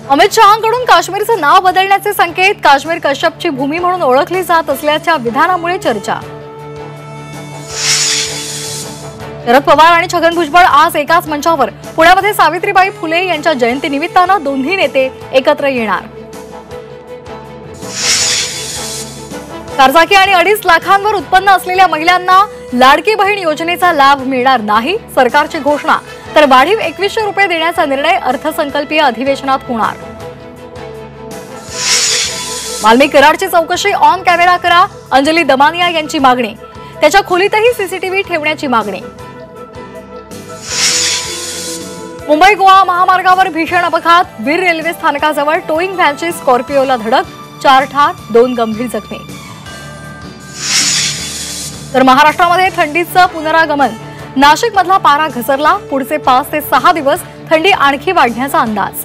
अमित शहांकडून काश्मीरचं नाव बदलण्याचे संकेत, काश्मीर कश्यपची भूमी म्हणून ओळखली जात असल्याच्या विधानामुळे चर्चा। शरद पवार आणि छगन भुजबळ आज एकाच मंचावर पुण्यामध्ये सावित्रीबाई फुले यांच्या जयंतीनिमित्तानं दोन्ही नेते एकत्र येणार। कर्जाकी आणि 2.5 लाखांवर उत्पन्न असलेल्या महिलांना लाडकी बहीण योजनेचा लाभ मिळणार नाही, सरकारची घोषणा। तर वाढीव 2100 रुपये देण्याचा निर्णय अर्थसंकल्पीय अधिवेशनात होणार। वाल्मिक कराडची चौकशी ऑन कॅमेरा करा, अंजली दमानिया यांची मागणी। त्याच्या खोलीतही सीसीटीव्ही ठेवण्याची मागणी। मुंबई गोवा महामार्गावर भीषण अपघात, वीर रेल्वे स्थानकाजवळ टोईंग व्हॅनची स्कॉर्पिओला धडक, 4 ठार 2 गंभीर जखमी। तर महाराष्ट्रामध्ये थंडीचं पुनरागमन, नाशिकमधला पारा घसरला, पुढचे 5 ते 6 दिवस थंडी आणखी वाढण्याचा अंदाज।